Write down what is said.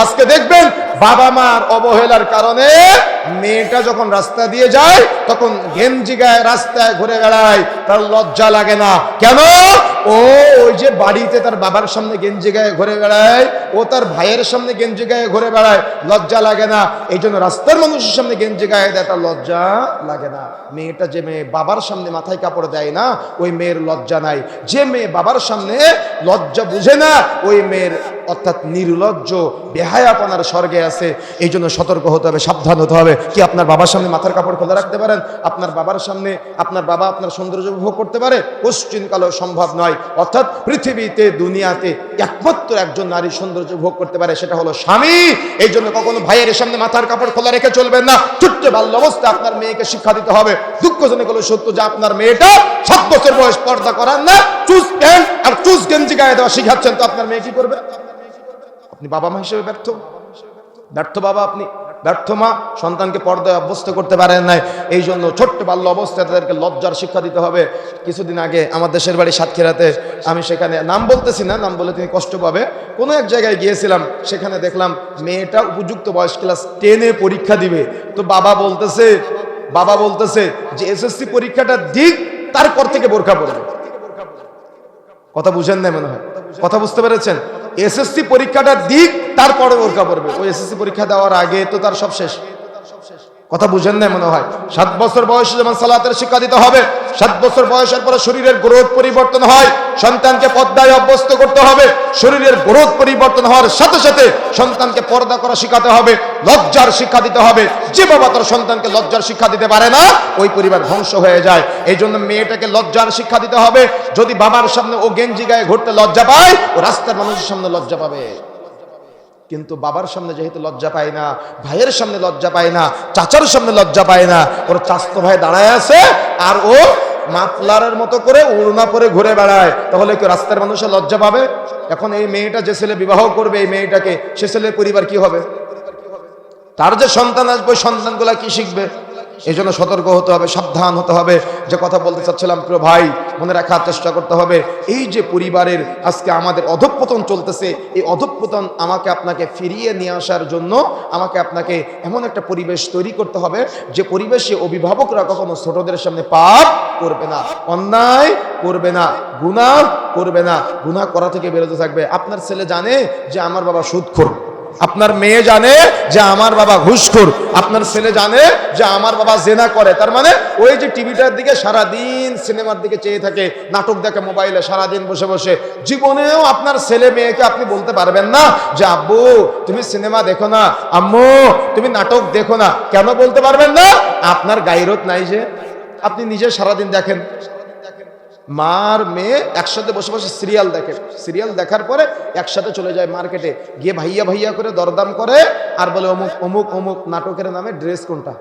আজকে দেখবেন বাবা মার অবহেলার কারণে মেয়েটা যখন রাস্তা দিয়ে যায় তখন গেঞ্জি গায়ে রাস্তায় ঘুরে বেড়ায়, তার লজ্জা লাগে না। কেন? ও ওই যে বাড়িতে তার বাবার সামনে গেঞ্জি গায়ে ঘুরে বেড়ায়, ও তার ভাইয়ের সামনে গেঞ্জি গায়ে ঘুরে বেড়ায়, লজ্জা লাগে না। এই জন্য রাস্তার মানুষের সামনে গেঞ্জি গায়ে দেয়, তার লজ্জা লাগে না। মেয়েটা যে মেয়ে বাবার সামনে মাথায় কাপড় দেয় না, ওই মেয়ের লজ্জা নাই। যে মেয়ে বাবার সামনে লজ্জা বুঝে না, ওই মেয়ের অর্থাৎ নির্লজ্জ বেহায়াপনার স্বর্গে আছে। এই জন্য সতর্ক হতে হবে, সাবধান হতে হবে। কি আপনার বাবার সামনে মাথার কাপড় খোলা রাখতে পারেন? আপনার বাবার সামনে আপনার বাবা আপনার সৌন্দর্য উপভোগ করতে পারে? কোশ্চিনকালেও সম্ভব নয়। অর্থাৎ পৃথিবীতে দুনিয়াতে একমাত্র একজন নারী সৌন্দর্য উপভোগ করতে পারে, সেটা হলো স্বামী। এই জন্য কখনো ভাইয়ের সামনে মাথার কাপড় খোলা রেখে চলবেন না। ছোট্ট বাল্য অবস্থায় আপনার মেয়েকে শিক্ষা দিতে হবে। দুঃখজনক হলো সত্য যে আপনার মেয়েটা 7 বছর বয়স পর্দা করার না, চুজ প্যান্ট আর চুজ গেঞ্জি গায়ে দেওয়া শিখাচ্ছেন, তো আপনার মেয়ে কি করবে? আপনি বাবা মা হিসেবে ব্যর্থ বাবা, আপনি ব্যর্থ মা। সন্তানকে পর্দায় অভ্যস্ত করতে পারেন নাই। এই জন্য ছোট্ট বাল্য অবস্থায় তাদেরকে লজ্জার শিক্ষা দিতে হবে। কিছুদিন আগে আমার দেশের বাড়ি সাতক্ষীরাতে, আমি সেখানে নাম বলতেছি না, নাম বলে তিনি কষ্ট পাবে, কোনো এক জায়গায় গিয়েছিলাম। সেখানে দেখলাম মেয়েটা উপযুক্ত বয়স ক্লাস 10-এ পরীক্ষা দিবে। তো বাবা বলতেছে যে এসএসসি পরীক্ষাটা দিক, তারপর থেকে বোরকা পরবে। কথা বুঝেন না মনে হয়? কথা বুঝতে পেরেছেন? এসএসসি পরীক্ষাটা দিক, তারপরে বোরকা পরবে। ওই এসএসসি পরীক্ষা দেওয়ার আগে তো তার সব শেষ। কথা বুঝেন না মনে হয়? 7 বছর বয়সে যেমন সালাতের শিক্ষা দিতে হবে, 7 বছর বয়সের পরে শরীরের গ্রোথ পরিবর্তন হয়, সন্তানকে পর্দায় অভ্যস্ত করতে হবে। শরীরের গ্রোথ পরিবর্তন হওয়ার সাথে সাথে সন্তানকে পর্দা করা শিখাতে হবে, লজ্জার শিক্ষা দিতে হবে। যে বাবা তার সন্তানকে লজ্জার শিক্ষা দিতে পারে না, ওই পরিবার ধ্বংস হয়ে যায়। এই জন্য মেয়েটাকে লজ্জার শিক্ষা দিতে হবে। যদি বাবার সামনে ও গেঞ্জি গায়ে ঘুরতে লজ্জা পায়, ও রাস্তার মানুষের সামনে লজ্জা পাবে। কিন্তু বাবার সামনে যেহেতু লজ্জা পায় না, ভাইয়ের সামনে লজ্জা পায় না, চাচার সামনে লজ্জা পায় না, ওর চাচতো ভাই দাঁড়ায় আছে আর ও মাফলারের মতো করে ওড়না পরে ঘুরে বেড়ায়, তাহলে কি রাস্তার মানুষের লজ্জা পাবে? এখন এই মেয়েটা যে ছেলে বিবাহ করবে, এই মেয়েটাকে, সে ছেলের পরিবার কি হবে? তার যে সন্তান আসবে, সন্তানগুলা কি শিখবে? এই জন্য সতর্ক হতে হবে, সাবধান হতে হবে। যে কথা বলতে চাচ্ছিলাম, প্রিয় ভাই, মনে রাখার চেষ্টা করতে হবে, এই যে পরিবারের আজকে আমাদের অধঃপতন চলতেছে, এই অধঃপতন আমাকে আপনাকে ফিরিয়ে নিয়ে আসার জন্য আমাকে আপনাকে এমন একটা পরিবেশ তৈরি করতে হবে, যে পরিবেশে অভিভাবকরা কখনো ছোটদের সামনে পাপ করবে না, অন্যায় করবে না, গুনাহ করবে না, গুনাহ করা থেকে বিরত থাকবে। আপনার ছেলে জানে যে আমার বাবা সুদখোর, আপনার মেয়ে জানে যে আমার বাবা ঘুষখোর, আপনার ছেলে জানে যে আমার বাবা জেনা করে। তার মানে ওই যে টিভিটার দিকে সারাদিন, সিনেমার দিকে চেয়ে থাকে, নাটক দেখে মোবাইলে সারাদিন বসে বসে, জীবনেও আপনার ছেলে মেয়েকে আপনি বলতে পারবেন না যে আব্বু তুমি সিনেমা দেখো না, আম্মু তুমি নাটক দেখো না। কেন বলতে পারবেন না? আপনার গায়রত নাই যে। আপনি নিজে সারাদিন দেখেন, মার মেয়ে একসাথে বসে বসে সিরিয়াল দেখে, সিরিয়াল দেখার পরে একসাথে চলে যায় মার্কেটে, গিয়ে ভাইয়া ভাইয়া করে দরদাম করে আর বলে অমুক অমুক অমুক নাটকের নামে ড্রেস কোনটা।